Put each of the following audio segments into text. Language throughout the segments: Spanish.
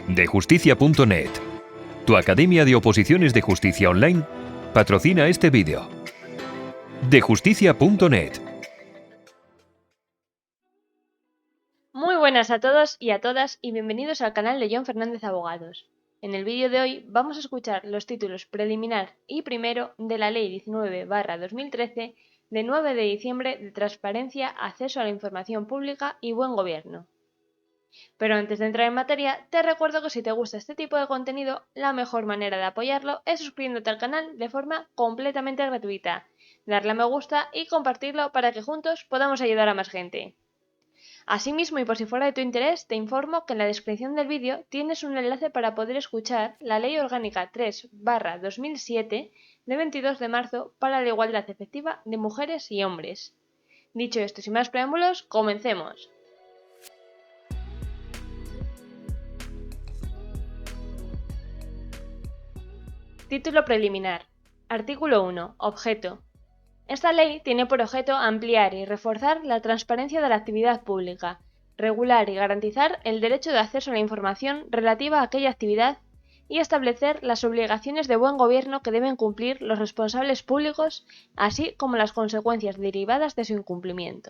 Dejusticia.net, tu academia de oposiciones de justicia online, patrocina este vídeo. Dejusticia.net. Muy buenas a todos y a todas y bienvenidos al canal de John Fernández Abogados. En el vídeo de hoy vamos a escuchar los títulos preliminar y primero de la Ley 19/2013 de 9 de diciembre de Transparencia, Acceso a la Información Pública y Buen Gobierno. Pero antes de entrar en materia, te recuerdo que si te gusta este tipo de contenido, la mejor manera de apoyarlo es suscribiéndote al canal de forma completamente gratuita, darle a me gusta y compartirlo para que juntos podamos ayudar a más gente. Asimismo, y por si fuera de tu interés, te informo que en la descripción del vídeo tienes un enlace para poder escuchar la Ley Orgánica 3/2007 de 22 de marzo para la igualdad efectiva de mujeres y hombres. Dicho esto, sin más preámbulos, comencemos. Título preliminar. Artículo 1. Objeto. Esta ley tiene por objeto ampliar y reforzar la transparencia de la actividad pública, regular y garantizar el derecho de acceso a la información relativa a aquella actividad y establecer las obligaciones de buen gobierno que deben cumplir los responsables públicos, así como las consecuencias derivadas de su incumplimiento.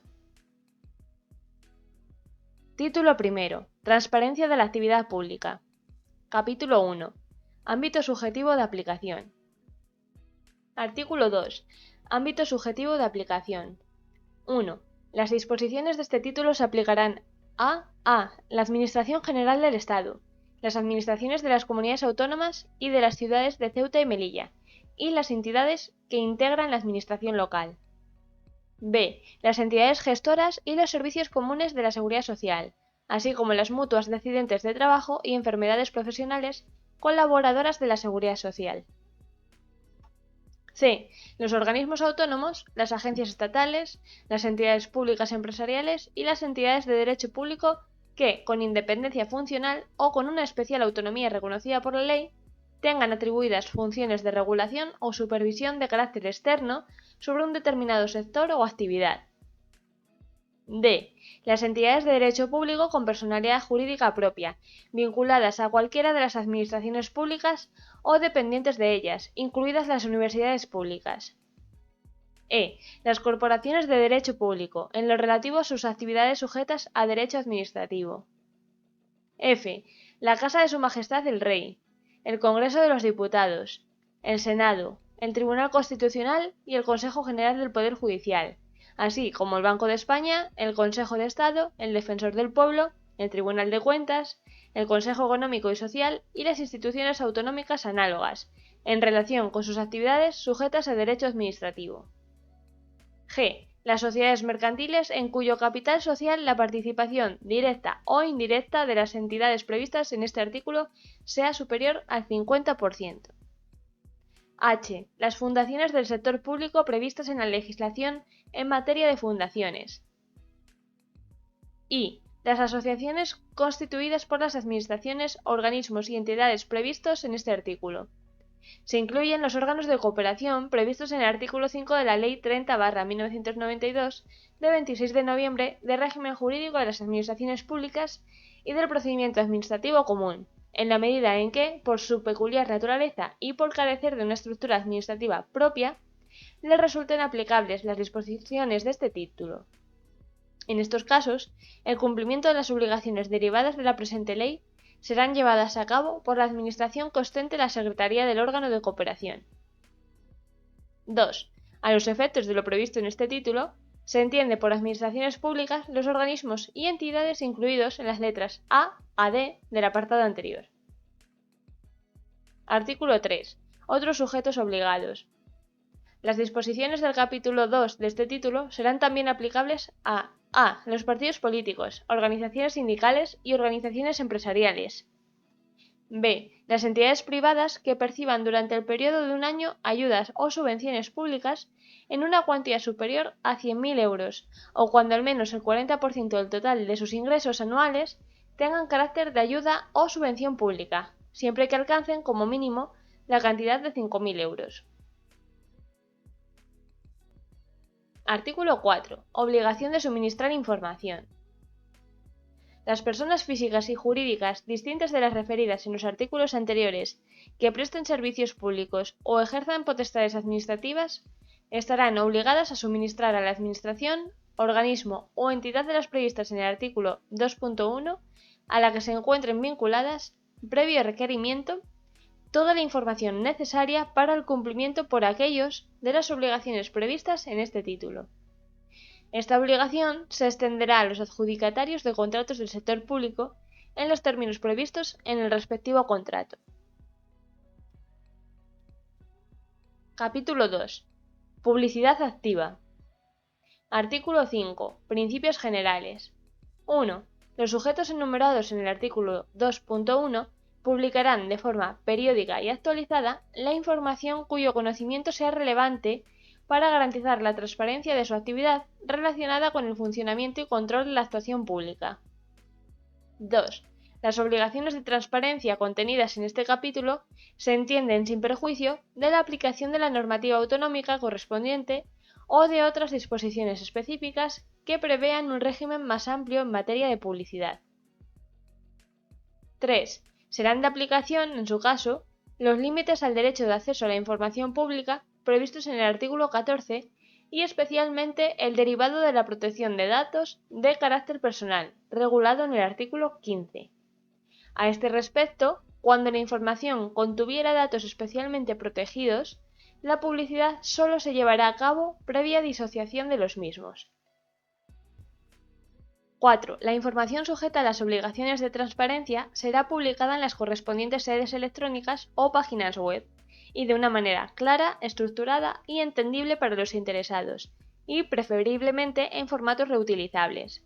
Título primero. Transparencia de la actividad pública. Capítulo 1. Ámbito subjetivo de aplicación. Artículo 2. Ámbito subjetivo de aplicación. 1. Las disposiciones de este título se aplicarán a la Administración General del Estado, las administraciones de las comunidades autónomas y de las ciudades de Ceuta y Melilla, y las entidades que integran la administración local. B. Las entidades gestoras y los servicios comunes de la Seguridad Social, así como las mutuas de accidentes de trabajo y enfermedades profesionales colaboradoras de la Seguridad Social. C. Los organismos autónomos, las agencias estatales, las entidades públicas empresariales y las entidades de derecho público que, con independencia funcional o con una especial autonomía reconocida por la ley, tengan atribuidas funciones de regulación o supervisión de carácter externo sobre un determinado sector o actividad. D. Las entidades de derecho público con personalidad jurídica propia, vinculadas a cualquiera de las administraciones públicas o dependientes de ellas, incluidas las universidades públicas. E. Las corporaciones de derecho público, en lo relativo a sus actividades sujetas a derecho administrativo. F. La Casa de Su Majestad el Rey, el Congreso de los Diputados, el Senado, el Tribunal Constitucional y el Consejo General del Poder Judicial, así como el Banco de España, el Consejo de Estado, el Defensor del Pueblo, el Tribunal de Cuentas, el Consejo Económico y Social y las instituciones autonómicas análogas, en relación con sus actividades sujetas a derecho administrativo. G. Las sociedades mercantiles en cuyo capital social la participación directa o indirecta de las entidades previstas en este artículo sea superior al 50%. H. Las fundaciones del sector público previstas en la legislación en materia de fundaciones. I. Las asociaciones constituidas por las administraciones, organismos y entidades previstos en este artículo. Se incluyen los órganos de cooperación previstos en el artículo 5 de la Ley 30/1992 de 26 de noviembre de régimen jurídico de las administraciones públicas y del procedimiento administrativo común, en la medida en que, por su peculiar naturaleza y por carecer de una estructura administrativa propia, les resulten aplicables las disposiciones de este título. En estos casos, el cumplimiento de las obligaciones derivadas de la presente ley serán llevadas a cabo por la administración que ostente la secretaría del órgano de cooperación. 2. A los efectos de lo previsto en este título, se entiende por administraciones públicas los organismos y entidades incluidos en las letras A a D del apartado anterior. Artículo 3. Otros sujetos obligados. Las disposiciones del capítulo 2 de este título serán también aplicables a los partidos políticos, organizaciones sindicales y organizaciones empresariales. B. Las entidades privadas que perciban durante el periodo de un año ayudas o subvenciones públicas en una cuantía superior a 100.000 euros o cuando al menos el 40% del total de sus ingresos anuales tengan carácter de ayuda o subvención pública, siempre que alcancen como mínimo la cantidad de 5.000 euros. Artículo 4. Obligación de suministrar información. Las personas físicas y jurídicas distintas de las referidas en los artículos anteriores que presten servicios públicos o ejerzan potestades administrativas estarán obligadas a suministrar a la Administración, organismo o entidad de las previstas en el artículo 2.1 a la que se encuentren vinculadas, previo requerimiento, toda la información necesaria para el cumplimiento por aquellos de las obligaciones previstas en este título. Esta obligación se extenderá a los adjudicatarios de contratos del sector público en los términos previstos en el respectivo contrato. Capítulo 2. Publicidad activa. Artículo 5. Principios generales. 1. Los sujetos enumerados en el artículo 2.1 publicarán de forma periódica y actualizada la información cuyo conocimiento sea relevante para garantizar la transparencia de su actividad relacionada con el funcionamiento y control de la actuación pública. 2. Las obligaciones de transparencia contenidas en este capítulo se entienden sin perjuicio de la aplicación de la normativa autonómica correspondiente o de otras disposiciones específicas que prevean un régimen más amplio en materia de publicidad. 3. Serán de aplicación, en su caso, los límites al derecho de acceso a la información pública previstos en el artículo 14 y especialmente el derivado de la protección de datos de carácter personal, regulado en el artículo 15. A este respecto, cuando la información contuviera datos especialmente protegidos, la publicidad solo se llevará a cabo previa disociación de los mismos. 4. La información sujeta a las obligaciones de transparencia será publicada en las correspondientes sedes electrónicas o páginas web, y de una manera clara, estructurada y entendible para los interesados, y preferiblemente en formatos reutilizables.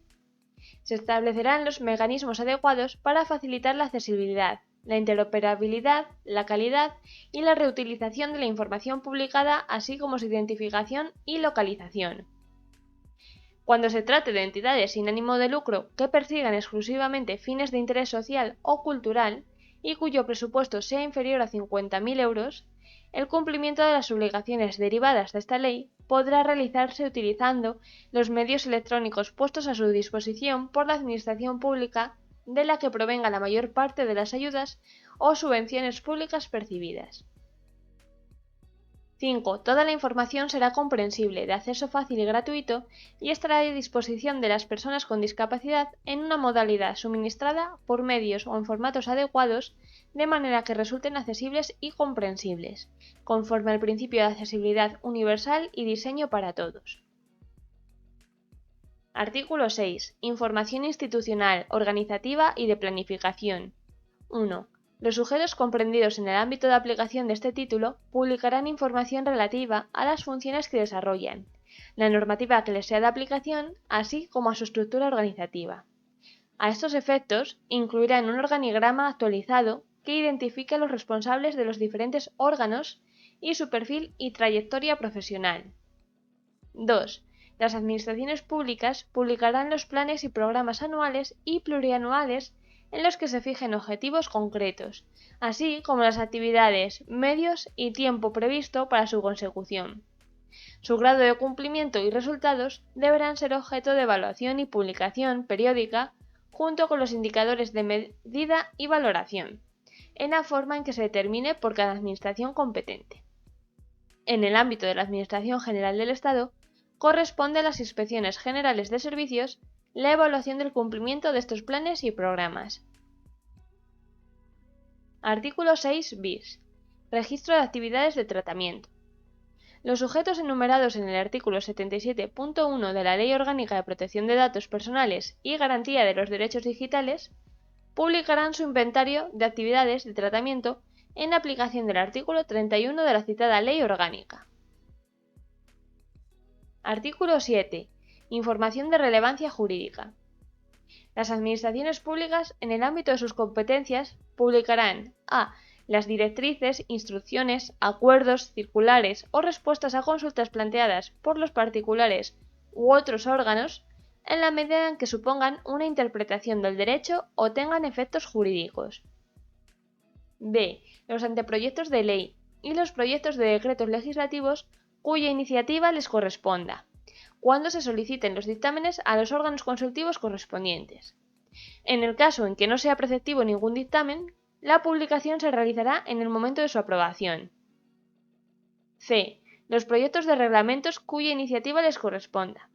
Se establecerán los mecanismos adecuados para facilitar la accesibilidad, la interoperabilidad, la calidad y la reutilización de la información publicada, así como su identificación y localización. Cuando se trate de entidades sin ánimo de lucro que persigan exclusivamente fines de interés social o cultural y cuyo presupuesto sea inferior a 50.000 euros, el cumplimiento de las obligaciones derivadas de esta ley podrá realizarse utilizando los medios electrónicos puestos a su disposición por la Administración Pública de la que provenga la mayor parte de las ayudas o subvenciones públicas percibidas. 5. Toda la información será comprensible, de acceso fácil y gratuito, y estará a disposición de las personas con discapacidad en una modalidad suministrada por medios o en formatos adecuados, de manera que resulten accesibles y comprensibles, conforme al principio de accesibilidad universal y diseño para todos. Artículo 6. Información institucional, organizativa y de planificación. 1. Los sujetos comprendidos en el ámbito de aplicación de este título publicarán información relativa a las funciones que desarrollan, la normativa que les sea de aplicación, así como a su estructura organizativa. A estos efectos, incluirán un organigrama actualizado que identifique a los responsables de los diferentes órganos y su perfil y trayectoria profesional. 2. Las administraciones públicas publicarán los planes y programas anuales y plurianuales en los que se fijen objetivos concretos, así como las actividades, medios y tiempo previsto para su consecución. Su grado de cumplimiento y resultados deberán ser objeto de evaluación y publicación periódica junto con los indicadores de medida y valoración, en la forma en que se determine por cada administración competente. En el ámbito de la Administración General del Estado, corresponde a las Inspecciones Generales de Servicios la evaluación del cumplimiento de estos planes y programas. Artículo 6 bis. Registro de actividades de tratamiento. Los sujetos enumerados en el artículo 77.1 de la Ley Orgánica de Protección de Datos Personales y Garantía de los Derechos Digitales publicarán su inventario de actividades de tratamiento en aplicación del artículo 31 de la citada Ley Orgánica. Artículo 7. Información de relevancia jurídica. Las administraciones públicas, en el ámbito de sus competencias, publicarán a. Las directrices, instrucciones, acuerdos, circulares o respuestas a consultas planteadas por los particulares u otros órganos, en la medida en que supongan una interpretación del derecho o tengan efectos jurídicos. b. Los anteproyectos de ley y los proyectos de decretos legislativos cuya iniciativa les corresponda, cuando se soliciten los dictámenes a los órganos consultivos correspondientes. En el caso en que no sea preceptivo ningún dictamen, la publicación se realizará en el momento de su aprobación. C. Los proyectos de reglamentos cuya iniciativa les corresponda.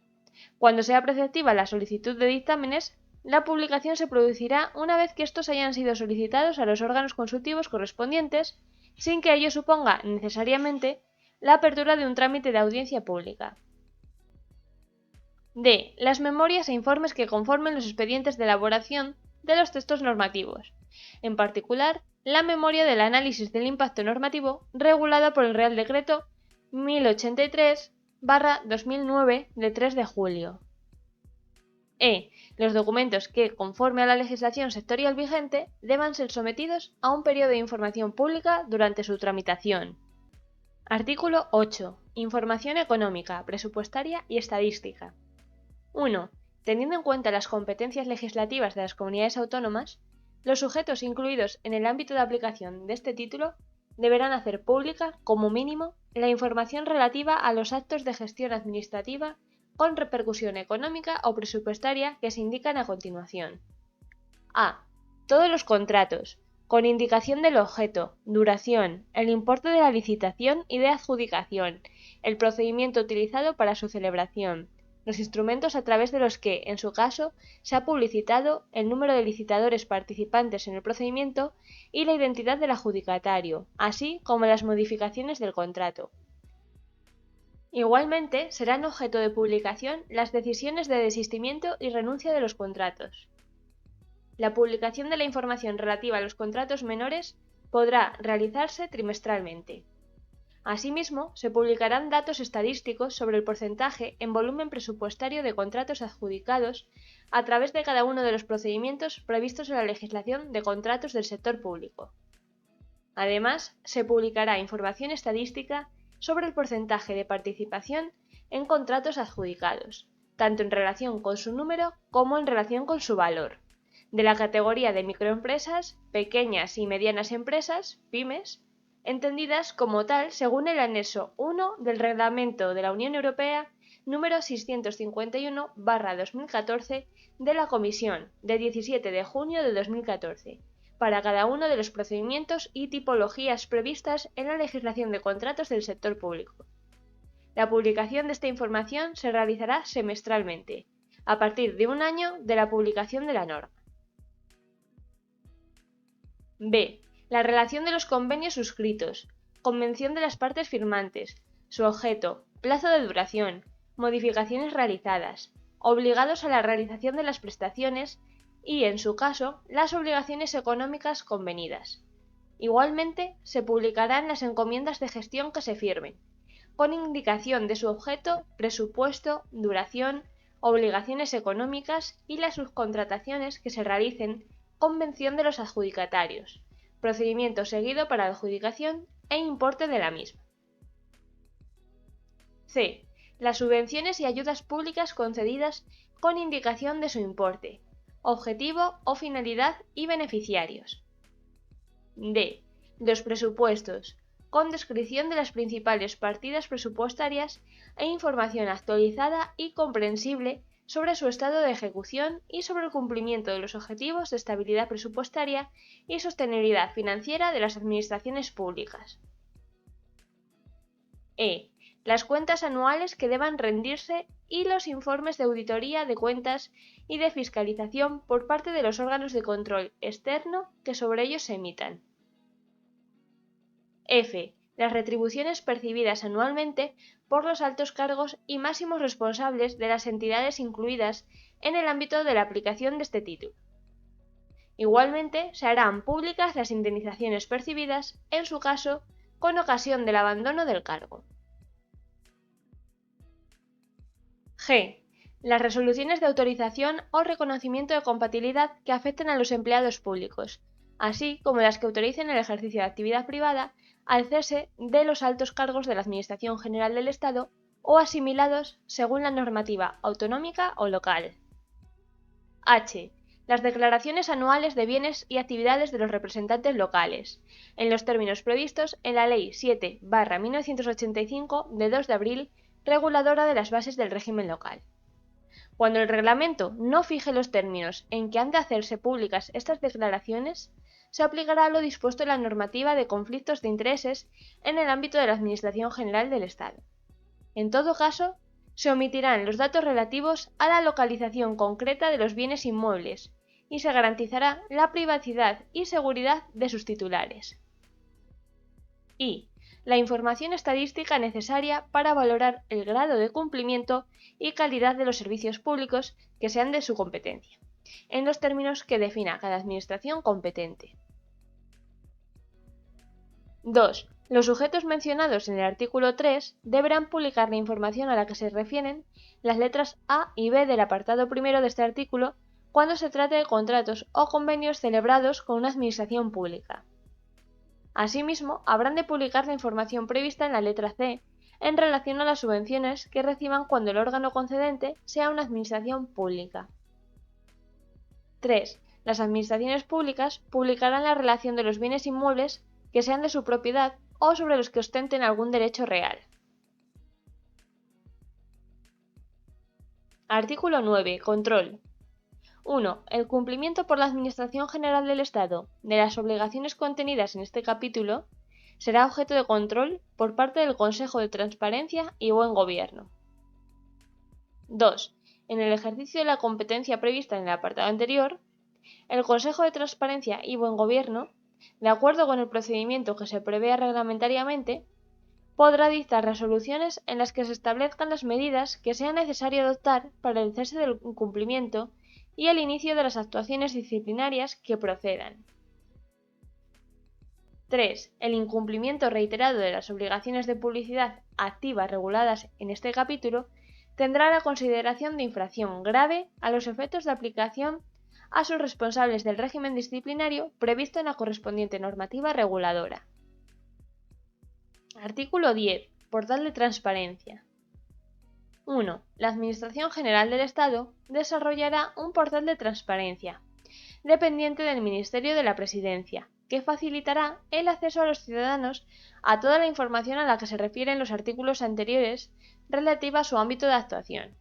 Cuando sea preceptiva la solicitud de dictámenes, la publicación se producirá una vez que estos hayan sido solicitados a los órganos consultivos correspondientes, sin que ello suponga necesariamente la apertura de un trámite de audiencia pública. D. Las memorias e informes que conformen los expedientes de elaboración de los textos normativos, en particular, la memoria del análisis del impacto normativo regulada por el Real Decreto 1083/2009 de 3 de julio. E. Los documentos que, conforme a la legislación sectorial vigente, deban ser sometidos a un periodo de información pública durante su tramitación. Artículo 8. Información económica, presupuestaria y estadística. 1. Teniendo en cuenta las competencias legislativas de las comunidades autónomas, los sujetos incluidos en el ámbito de aplicación de este título deberán hacer pública, como mínimo, la información relativa a los actos de gestión administrativa con repercusión económica o presupuestaria que se indican a continuación. A. Todos los contratos, con indicación del objeto, duración, el importe de la licitación y de adjudicación, el procedimiento utilizado para su celebración, los instrumentos a través de los que, en su caso, se ha publicitado, el número de licitadores participantes en el procedimiento y la identidad del adjudicatario, así como las modificaciones del contrato. Igualmente, serán objeto de publicación las decisiones de desistimiento y renuncia de los contratos. La publicación de la información relativa a los contratos menores podrá realizarse trimestralmente. Asimismo, se publicarán datos estadísticos sobre el porcentaje en volumen presupuestario de contratos adjudicados a través de cada uno de los procedimientos previstos en la legislación de contratos del sector público. Además, se publicará información estadística sobre el porcentaje de participación en contratos adjudicados, tanto en relación con su número como en relación con su valor, de la categoría de microempresas, pequeñas y medianas empresas, pymes, entendidas como tal según el anexo 1 del Reglamento de la Unión Europea número 651/2014 de la Comisión de 17 de junio de 2014, para cada uno de los procedimientos y tipologías previstas en la legislación de contratos del sector público. La publicación de esta información se realizará semestralmente, a partir de un año de la publicación de la norma. B. La relación de los convenios suscritos, convención de las partes firmantes, su objeto, plazo de duración, modificaciones realizadas, obligados a la realización de las prestaciones y, en su caso, las obligaciones económicas convenidas. Igualmente, se publicarán las encomiendas de gestión que se firmen, con indicación de su objeto, presupuesto, duración, obligaciones económicas y las subcontrataciones que se realicen, convención de los adjudicatarios, procedimiento seguido para la adjudicación e importe de la misma. C. Las subvenciones y ayudas públicas concedidas con indicación de su importe, objetivo o finalidad y beneficiarios. D. Los presupuestos, con descripción de las principales partidas presupuestarias e información actualizada y comprensible sobre su estado de ejecución y sobre el cumplimiento de los objetivos de estabilidad presupuestaria y sostenibilidad financiera de las administraciones públicas. E. Las cuentas anuales que deban rendirse y los informes de auditoría de cuentas y de fiscalización por parte de los órganos de control externo que sobre ellos se emitan. F. Las retribuciones percibidas anualmente por los altos cargos y máximos responsables de las entidades incluidas en el ámbito de la aplicación de este título. Igualmente, se harán públicas las indemnizaciones percibidas, en su caso, con ocasión del abandono del cargo. G. Las resoluciones de autorización o reconocimiento de compatibilidad que afecten a los empleados públicos, así como las que autoricen el ejercicio de actividad privada al cese de los altos cargos de la Administración General del Estado o asimilados según la normativa autonómica o local. H. Las declaraciones anuales de bienes y actividades de los representantes locales, en los términos previstos en la Ley 7/1985 de 2 de abril reguladora de las bases del régimen local. Cuando el reglamento no fije los términos en que han de hacerse públicas estas declaraciones, se aplicará lo dispuesto en la normativa de conflictos de intereses en el ámbito de la Administración General del Estado. En todo caso, se omitirán los datos relativos a la localización concreta de los bienes inmuebles y se garantizará la privacidad y seguridad de sus titulares. Y la información estadística necesaria para valorar el grado de cumplimiento y calidad de los servicios públicos que sean de su competencia, en los términos que defina cada administración competente. 2. Los sujetos mencionados en el artículo 3 deberán publicar la información a la que se refieren las letras A y B del apartado primero de este artículo cuando se trate de contratos o convenios celebrados con una administración pública. Asimismo, habrán de publicar la información prevista en la letra C en relación a las subvenciones que reciban cuando el órgano concedente sea una administración pública. 3. Las administraciones públicas publicarán la relación de los bienes inmuebles que sean de su propiedad o sobre los que ostenten algún derecho real. Artículo 9. Control. 1. El cumplimiento por la Administración General del Estado de las obligaciones contenidas en este capítulo será objeto de control por parte del Consejo de Transparencia y Buen Gobierno. 2. En el ejercicio de la competencia prevista en el apartado anterior, el Consejo de Transparencia y Buen Gobierno, de acuerdo con el procedimiento que se prevea reglamentariamente, podrá dictar resoluciones en las que se establezcan las medidas que sea necesario adoptar para el cese del incumplimiento y el inicio de las actuaciones disciplinarias que procedan. 3. El incumplimiento reiterado de las obligaciones de publicidad activa reguladas en este capítulo tendrá la consideración de infracción grave a los efectos de aplicación a sus responsables del régimen disciplinario previsto en la correspondiente normativa reguladora. Artículo 10. Portal de transparencia. 1. La Administración General del Estado desarrollará un portal de transparencia, dependiente del Ministerio de la Presidencia, que facilitará el acceso a los ciudadanos a toda la información a la que se refieren los artículos anteriores relativa a su ámbito de actuación.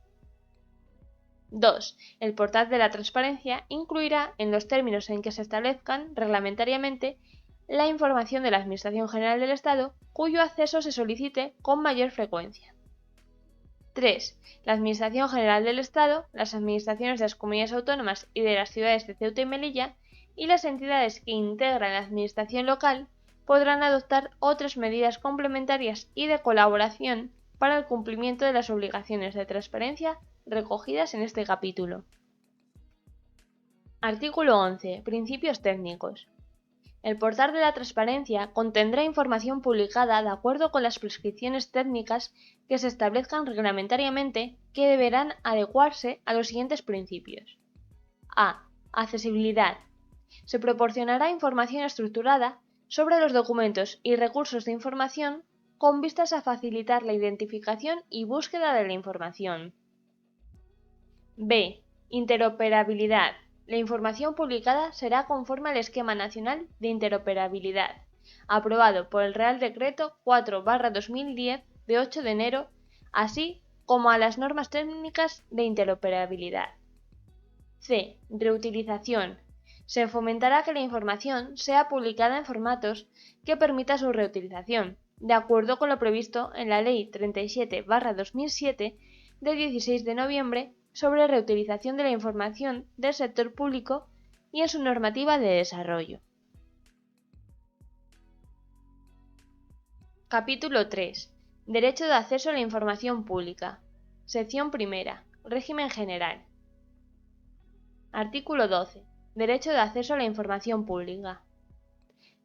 2. El portal de la transparencia incluirá, en los términos en que se establezcan reglamentariamente, la información de la Administración General del Estado cuyo acceso se solicite con mayor frecuencia. 3. La Administración General del Estado, las administraciones de las comunidades autónomas y de las ciudades de Ceuta y Melilla y las entidades que integran la administración local podrán adoptar otras medidas complementarias y de colaboración para el cumplimiento de las obligaciones de transparencia recogidas en este capítulo. Artículo 11. Principios técnicos. El portal de la transparencia contendrá información publicada de acuerdo con las prescripciones técnicas que se establezcan reglamentariamente que deberán adecuarse a los siguientes principios. A. Accesibilidad. Se proporcionará información estructurada sobre los documentos y recursos de información con vistas a facilitar la identificación y búsqueda de la información. B. Interoperabilidad. La información publicada será conforme al Esquema Nacional de Interoperabilidad, aprobado por el Real Decreto 4/2010 de 8 de enero, así como a las normas técnicas de interoperabilidad. C. Reutilización. Se fomentará que la información sea publicada en formatos que permitan su reutilización, de acuerdo con lo previsto en la Ley 37/2007 de 16 de noviembre sobre reutilización de la información del sector público y en su normativa de desarrollo. Capítulo 3. Derecho de acceso a la información pública. Sección primera. Régimen general. Artículo 12. Derecho de acceso a la información pública.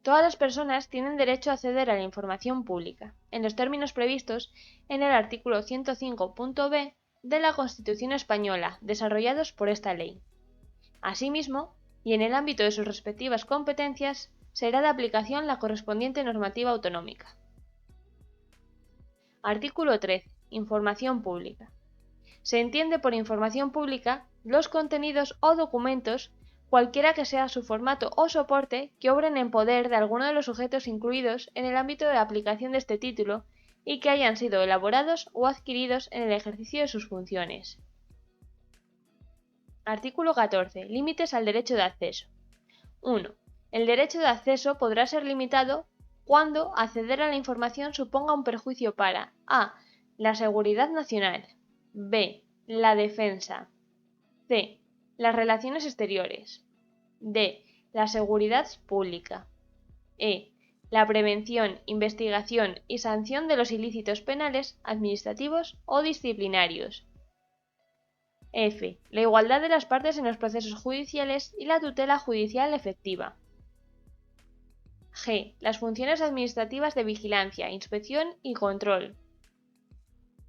Todas las personas tienen derecho a acceder a la información pública, en los términos previstos en el artículo 105.b de la Constitución Española, desarrollados por esta ley. Asimismo, y en el ámbito de sus respectivas competencias, será de aplicación la correspondiente normativa autonómica. Artículo 13. Información pública. Se entiende por información pública los contenidos o documentos, cualquiera que sea su formato o soporte, que obren en poder de alguno de los sujetos incluidos en el ámbito de aplicación de este título y que hayan sido elaborados o adquiridos en el ejercicio de sus funciones. Artículo 14. Límites al derecho de acceso. 1. El derecho de acceso podrá ser limitado cuando acceder a la información suponga un perjuicio para a. La seguridad nacional, b. La defensa, c. Las relaciones exteriores, d. La seguridad pública, e. La prevención, investigación y sanción de los ilícitos penales, administrativos o disciplinarios. F. La igualdad de las partes en los procesos judiciales y la tutela judicial efectiva. G. Las funciones administrativas de vigilancia, inspección y control.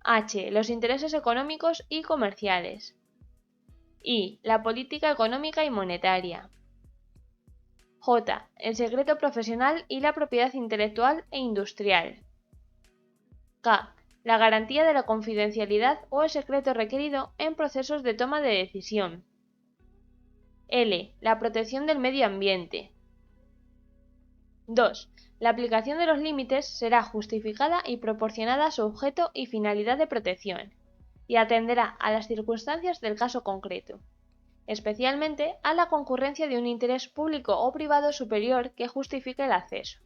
H. Los intereses económicos y comerciales. I. La política económica y monetaria. J. El secreto profesional y la propiedad intelectual e industrial. K. La garantía de la confidencialidad o el secreto requerido en procesos de toma de decisión. L. La protección del medio ambiente. 2. La aplicación de los límites será justificada y proporcionada a su objeto y finalidad de protección, y atenderá a las circunstancias del caso concreto, especialmente a la concurrencia de un interés público o privado superior que justifique el acceso.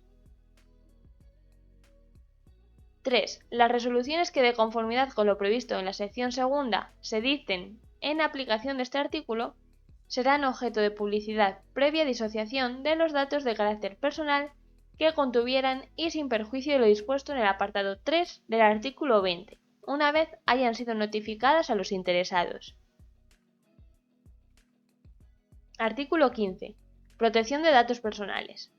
3. Las resoluciones que, de conformidad con lo previsto en la sección segunda, se dicten en aplicación de este artículo, serán objeto de publicidad previa disociación de los datos de carácter personal que contuvieran y sin perjuicio de lo dispuesto en el apartado 3 del artículo 20, una vez hayan sido notificadas a los interesados. Artículo 15. Protección de datos personales.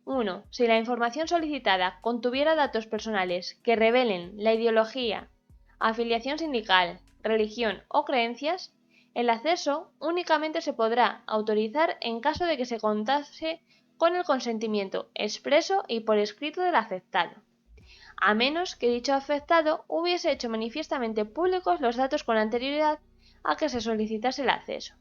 1. Si la información solicitada contuviera datos personales que revelen la ideología, afiliación sindical, religión o creencias, el acceso únicamente se podrá autorizar en caso de que se contase con el consentimiento expreso y por escrito del afectado, a menos que dicho afectado hubiese hecho manifiestamente públicos los datos con anterioridad a que se solicitase el acceso.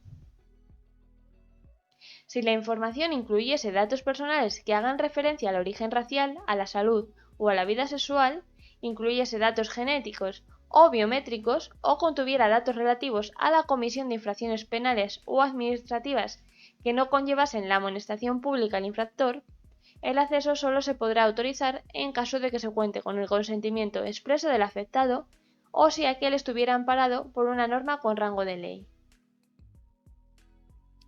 Si la información incluyese datos personales que hagan referencia al origen racial, a la salud o a la vida sexual, incluyese datos genéticos o biométricos o contuviera datos relativos a la comisión de infracciones penales o administrativas que no conllevasen la amonestación pública al infractor, el acceso solo se podrá autorizar en caso de que se cuente con el consentimiento expreso del afectado o si aquel estuviera amparado por una norma con rango de ley.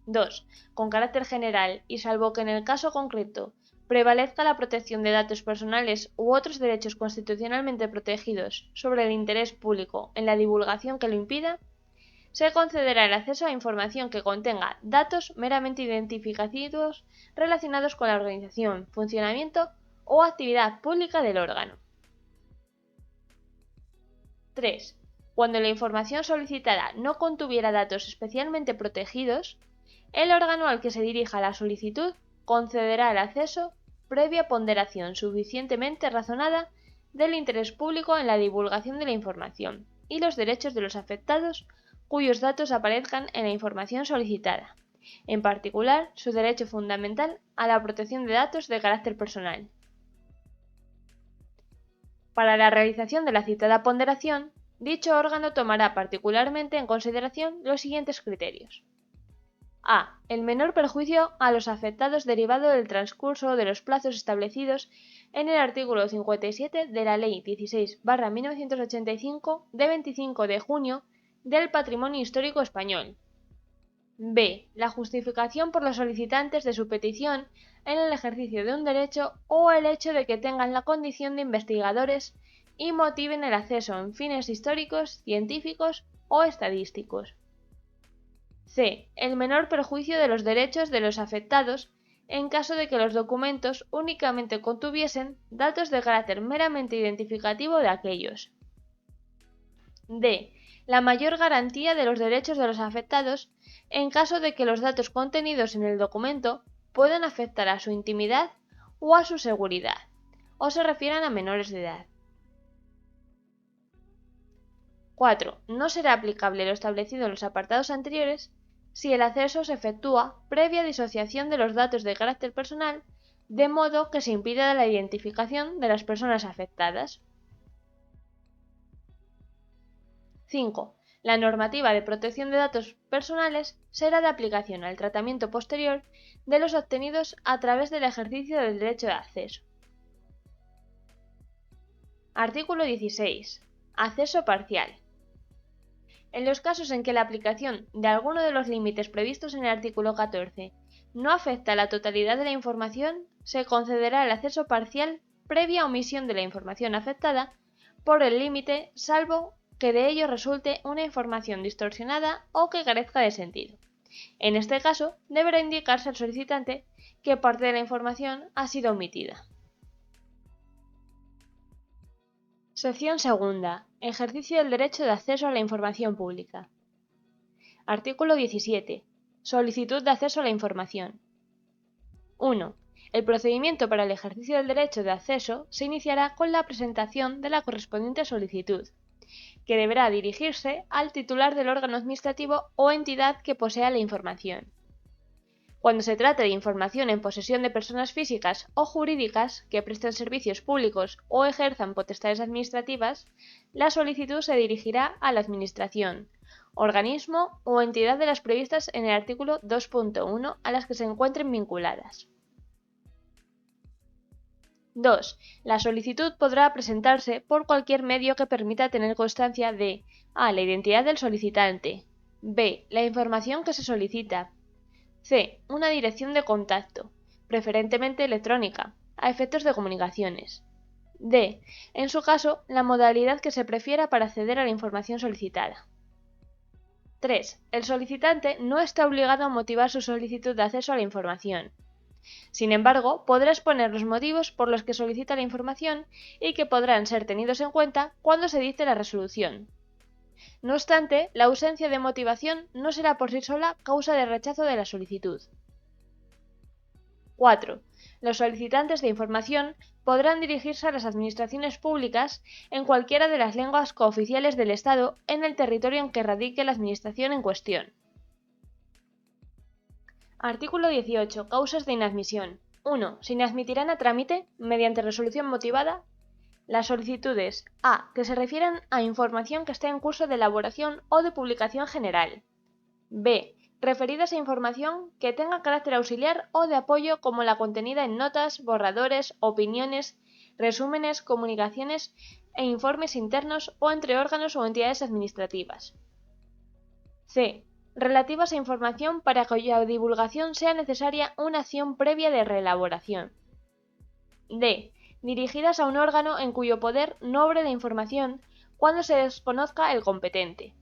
2. Con carácter general y salvo que en el caso concreto prevalezca la protección de datos personales u otros derechos constitucionalmente protegidos sobre el interés público en la divulgación que lo impida, se concederá el acceso a información que contenga datos meramente identificativos relacionados con la organización, funcionamiento o actividad pública del órgano. 3. Cuando la información solicitada no contuviera datos especialmente protegidos, el órgano al que se dirija la solicitud concederá el acceso previa ponderación suficientemente razonada del interés público en la divulgación de la información y los derechos de los afectados cuyos datos aparezcan en la información solicitada, en particular su derecho fundamental a la protección de datos de carácter personal. Para la realización de la citada ponderación, dicho órgano tomará particularmente en consideración los siguientes criterios. A. El menor perjuicio a los afectados derivado del transcurso de los plazos establecidos en el artículo 57 de la Ley 16/1985 de 25 de junio del Patrimonio Histórico Español. B. La justificación por los solicitantes de su petición en el ejercicio de un derecho o el hecho de que tengan la condición de investigadores y motiven el acceso en fines históricos, científicos o estadísticos. C. El menor perjuicio de los derechos de los afectados en caso de que los documentos únicamente contuviesen datos de carácter meramente identificativo de aquellos. D. La mayor garantía de los derechos de los afectados en caso de que los datos contenidos en el documento puedan afectar a su intimidad o a su seguridad, o se refieran a menores de edad. 4. No será aplicable lo establecido en los apartados anteriores si el acceso se efectúa previa disociación de los datos de carácter personal, de modo que se impida la identificación de las personas afectadas. 5. La normativa de protección de datos personales será de aplicación al tratamiento posterior de los obtenidos a través del ejercicio del derecho de acceso. Artículo 16. Acceso parcial. En los casos en que la aplicación de alguno de los límites previstos en el artículo 14 no afecta a la totalidad de la información, se concederá el acceso parcial previa omisión de la información afectada por el límite, salvo que de ello resulte una información distorsionada o que carezca de sentido. En este caso, deberá indicarse al solicitante que parte de la información ha sido omitida. Sección segunda. Ejercicio del derecho de acceso a la información pública. Artículo 17. Solicitud de acceso a la información. 1. El procedimiento para el ejercicio del derecho de acceso se iniciará con la presentación de la correspondiente solicitud, que deberá dirigirse al titular del órgano administrativo o entidad que posea la información. Cuando se trate de información en posesión de personas físicas o jurídicas que presten servicios públicos o ejerzan potestades administrativas, la solicitud se dirigirá a la Administración, organismo o entidad de las previstas en el artículo 2.1 a las que se encuentren vinculadas. 2. La solicitud podrá presentarse por cualquier medio que permita tener constancia de a. La identidad del solicitante, b. La información que se solicita, c. Una dirección de contacto, preferentemente electrónica, a efectos de comunicaciones, d. En su caso, la modalidad que se prefiera para acceder a la información solicitada. 3. El solicitante no está obligado a motivar su solicitud de acceso a la información. Sin embargo, podrá exponer los motivos por los que solicita la información y que podrán ser tenidos en cuenta cuando se dicte la resolución. No obstante, la ausencia de motivación no será por sí sola causa de rechazo de la solicitud. 4. Los solicitantes de información podrán dirigirse a las administraciones públicas en cualquiera de las lenguas cooficiales del Estado en el territorio en que radique la administración en cuestión. Artículo 18. Causas de inadmisión. 1. Se inadmitirán a trámite, mediante resolución motivada, las solicitudes a. Que se refieran a información que esté en curso de elaboración o de publicación general. b. Referidas a información que tenga carácter auxiliar o de apoyo como la contenida en notas, borradores, opiniones, resúmenes, comunicaciones e informes internos o entre órganos o entidades administrativas. c. Relativas a información para cuya divulgación sea necesaria una acción previa de reelaboración. d. Dirigidas a un órgano en cuyo poder no obre la información cuando se desconozca el competente.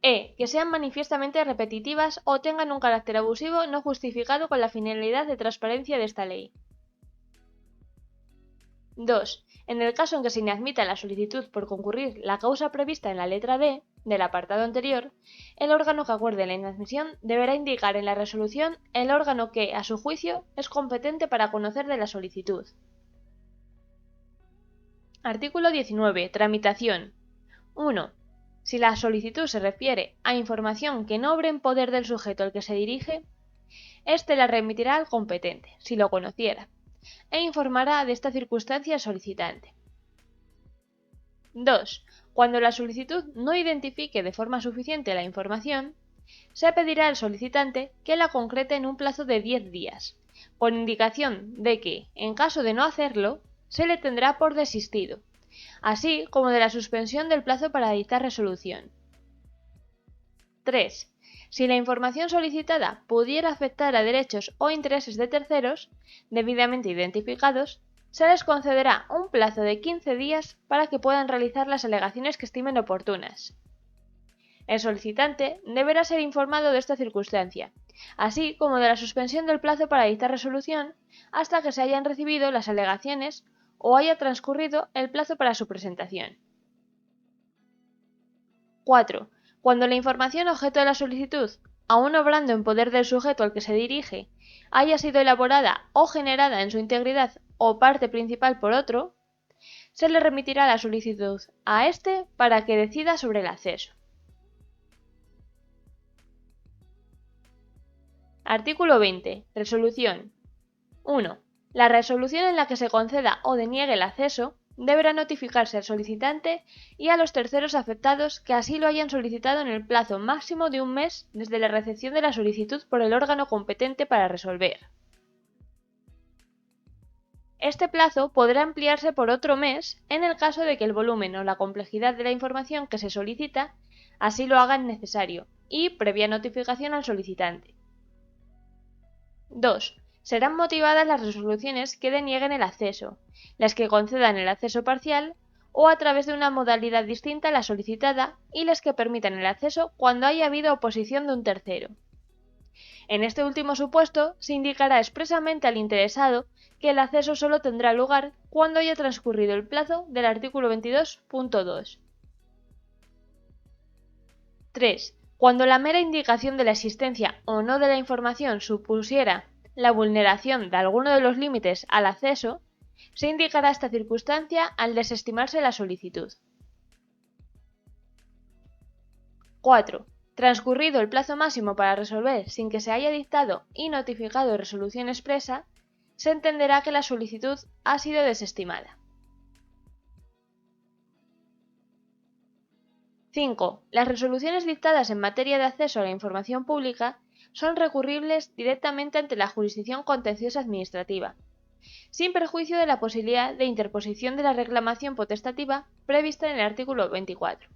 E. Que sean manifiestamente repetitivas o tengan un carácter abusivo no justificado con la finalidad de transparencia de esta ley. 2. En el caso en que se inadmita la solicitud por concurrir la causa prevista en la letra D del apartado anterior, el órgano que acuerde la inadmisión deberá indicar en la resolución el órgano que, a su juicio, es competente para conocer de la solicitud. Artículo 19. Tramitación. 1. Si la solicitud se refiere a información que no obre en poder del sujeto al que se dirige, éste la remitirá al competente, si lo conociera, e informará de esta circunstancia al solicitante. 2. Cuando la solicitud no identifique de forma suficiente la información, se pedirá al solicitante que la concrete en un plazo de 10 días, con indicación de que, en caso de no hacerlo, se le tendrá por desistido, así como de la suspensión del plazo para dictar resolución. 3. Si la información solicitada pudiera afectar a derechos o intereses de terceros, debidamente identificados, se les concederá un plazo de 15 días para que puedan realizar las alegaciones que estimen oportunas. El solicitante deberá ser informado de esta circunstancia, así como de la suspensión del plazo para dictar resolución hasta que se hayan recibido las alegaciones o haya transcurrido el plazo para su presentación. 4. Cuando la información objeto de la solicitud, aun obrando en poder del sujeto al que se dirige, haya sido elaborada o generada en su integridad o parte principal por otro, se le remitirá la solicitud a éste para que decida sobre el acceso. Artículo 20. Resolución. 1. La resolución en la que se conceda o deniegue el acceso deberá notificarse al solicitante y a los terceros afectados que así lo hayan solicitado en el plazo máximo de un mes desde la recepción de la solicitud por el órgano competente para resolver. Este plazo podrá ampliarse por otro mes en el caso de que el volumen o la complejidad de la información que se solicita así lo hagan necesario y previa notificación al solicitante. 2. Serán motivadas las resoluciones que denieguen el acceso, las que concedan el acceso parcial o a través de una modalidad distinta a la solicitada y las que permitan el acceso cuando haya habido oposición de un tercero. En este último supuesto, se indicará expresamente al interesado que el acceso solo tendrá lugar cuando haya transcurrido el plazo del artículo 22.2. 3. Cuando la mera indicación de la existencia o no de la información supusiera la vulneración de alguno de los límites al acceso, se indicará esta circunstancia al desestimarse la solicitud. 4. Transcurrido el plazo máximo para resolver sin que se haya dictado y notificado resolución expresa, se entenderá que la solicitud ha sido desestimada. 5. Las resoluciones dictadas en materia de acceso a la información pública son recurribles directamente ante la jurisdicción contenciosa administrativa, sin perjuicio de la posibilidad de interposición de la reclamación potestativa prevista en el artículo 24.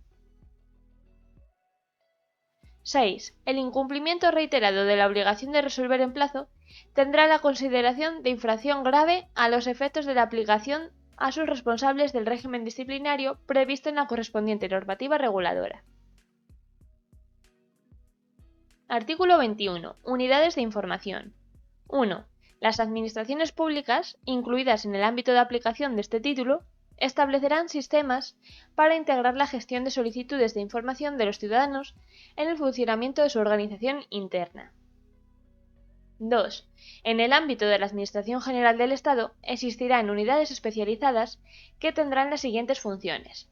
6. El incumplimiento reiterado de la obligación de resolver en plazo tendrá la consideración de infracción grave a los efectos de la aplicación a sus responsables del régimen disciplinario previsto en la correspondiente normativa reguladora. Artículo 21. Unidades de información. 1. Las administraciones públicas, incluidas en el ámbito de aplicación de este título, establecerán sistemas para integrar la gestión de solicitudes de información de los ciudadanos en el funcionamiento de su organización interna. 2. En el ámbito de la Administración General del Estado existirán unidades especializadas que tendrán las siguientes funciones.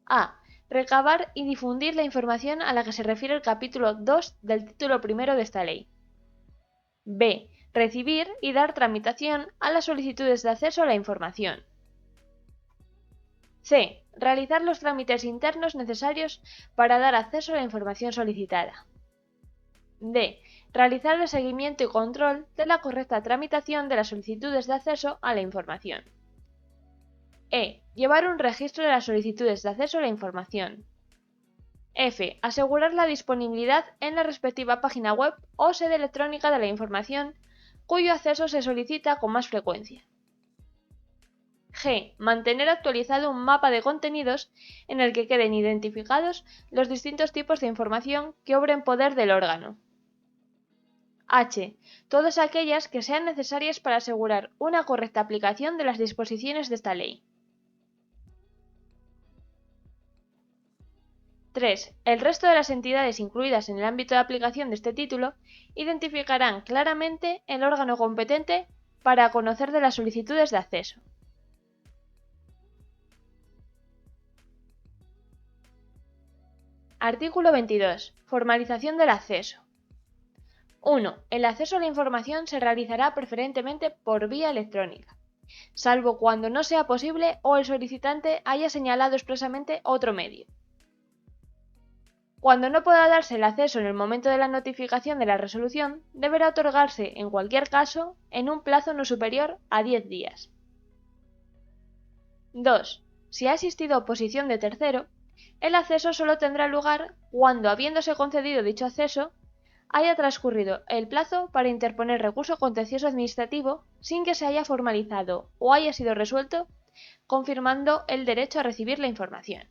A. Recabar y difundir la información a la que se refiere el capítulo 2 del título primero de esta ley. B. Recibir y dar tramitación a las solicitudes de acceso a la información. C. Realizar los trámites internos necesarios para dar acceso a la información solicitada. D. Realizar el seguimiento y control de la correcta tramitación de las solicitudes de acceso a la información. E. Llevar un registro de las solicitudes de acceso a la información. F. Asegurar la disponibilidad en la respectiva página web o sede electrónica de la información cuyo acceso se solicita con más frecuencia. G. Mantener actualizado un mapa de contenidos en el que queden identificados los distintos tipos de información que obren poder del órgano. H. Todas aquellas que sean necesarias para asegurar una correcta aplicación de las disposiciones de esta ley. 3. El resto de las entidades incluidas en el ámbito de aplicación de este título identificarán claramente el órgano competente para conocer de las solicitudes de acceso. Artículo 22. Formalización del acceso. 1. El acceso a la información se realizará preferentemente por vía electrónica, salvo cuando no sea posible o el solicitante haya señalado expresamente otro medio. Cuando no pueda darse el acceso en el momento de la notificación de la resolución, deberá otorgarse, en cualquier caso, en un plazo no superior a 10 días. 2. Si ha existido oposición de tercero, el acceso solo tendrá lugar cuando, habiéndose concedido dicho acceso, haya transcurrido el plazo para interponer recurso contencioso administrativo sin que se haya formalizado o haya sido resuelto, confirmando el derecho a recibir la información.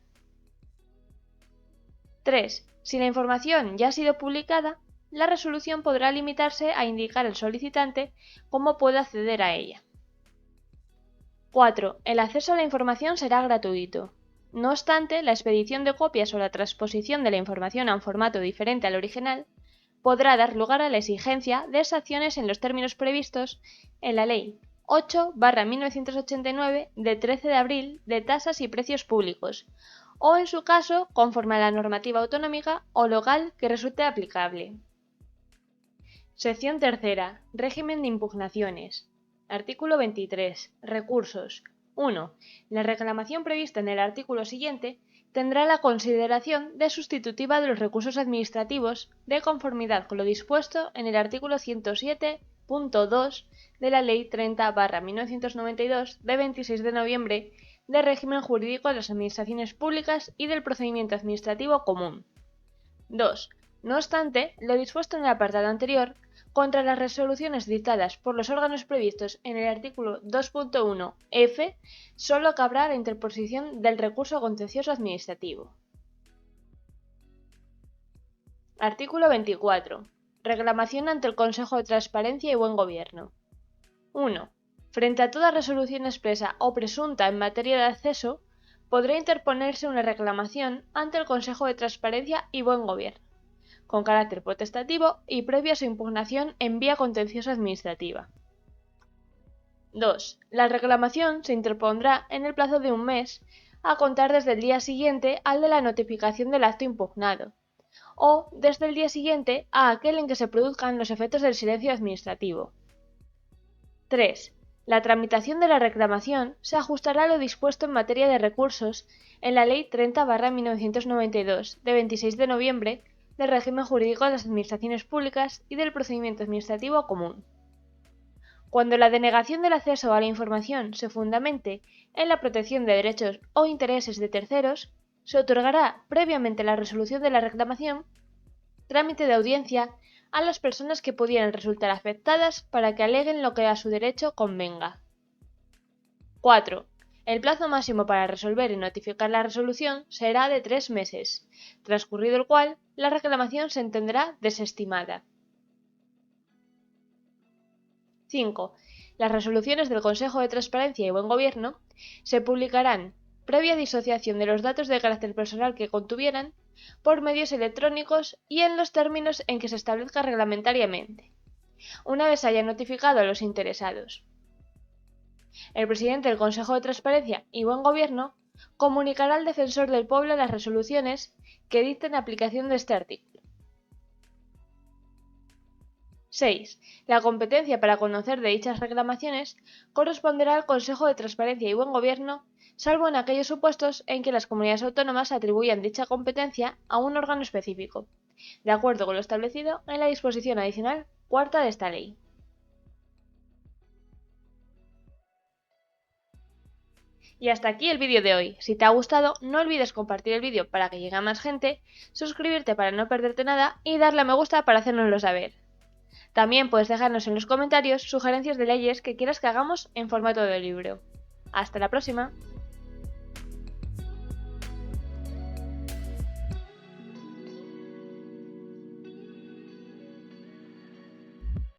3. Si la información ya ha sido publicada, la resolución podrá limitarse a indicar al solicitante cómo puede acceder a ella. 4. El acceso a la información será gratuito. No obstante, la expedición de copias o la transposición de la información a un formato diferente al original podrá dar lugar a la exigencia de sanciones en los términos previstos en la Ley 8/1989 de 13 de abril de tasas y precios públicos, o en su caso, conforme a la normativa autonómica o local que resulte aplicable. Sección tercera. Régimen de impugnaciones. Artículo 23. Recursos. 1. La reclamación prevista en el artículo siguiente tendrá la consideración de sustitutiva de los recursos administrativos de conformidad con lo dispuesto en el artículo 107.2 de la Ley 30/1992 de 26 de noviembre de régimen jurídico de las administraciones públicas y del procedimiento administrativo común. 2. No obstante, lo dispuesto en el apartado anterior, contra las resoluciones dictadas por los órganos previstos en el artículo 2.1 f, solo cabrá la interposición del recurso contencioso administrativo. Artículo 24. Reclamación ante el Consejo de Transparencia y Buen Gobierno. 1. Frente a toda resolución expresa o presunta en materia de acceso, podrá interponerse una reclamación ante el Consejo de Transparencia y Buen Gobierno, con carácter potestativo y previa a su impugnación en vía contenciosa administrativa. 2. La reclamación se interpondrá en el plazo de un mes a contar desde el día siguiente al de la notificación del acto impugnado, o desde el día siguiente a aquel en que se produzcan los efectos del silencio administrativo. 3. La tramitación de la reclamación se ajustará a lo dispuesto en materia de recursos en la Ley 30/1992 de 26 de noviembre del régimen jurídico de las administraciones públicas y del procedimiento administrativo común. Cuando la denegación del acceso a la información se fundamente en la protección de derechos o intereses de terceros, se otorgará, previamente a la resolución de la reclamación, trámite de audiencia a las personas que pudieran resultar afectadas para que aleguen lo que a su derecho convenga. 4. El plazo máximo para resolver y notificar la resolución será de 3 meses, transcurrido el cual la reclamación se entenderá desestimada. 5. Las resoluciones del Consejo de Transparencia y Buen Gobierno se publicarán, previa disociación de los datos de carácter personal que contuvieran, por medios electrónicos y en los términos en que se establezca reglamentariamente, una vez haya notificado a los interesados. El presidente del Consejo de Transparencia y Buen Gobierno comunicará al Defensor del Pueblo las resoluciones que dicten aplicación de este artículo. 6. La competencia para conocer de dichas reclamaciones corresponderá al Consejo de Transparencia y Buen Gobierno, salvo en aquellos supuestos en que las comunidades autónomas atribuyan dicha competencia a un órgano específico, de acuerdo con lo establecido en la disposición adicional cuarta de esta ley. Y hasta aquí el vídeo de hoy. Si te ha gustado, no olvides compartir el vídeo para que llegue a más gente, suscribirte para no perderte nada y darle a me gusta para hacérnoslo saber. También puedes dejarnos en los comentarios sugerencias de leyes que quieras que hagamos en formato de libro. ¡Hasta la próxima!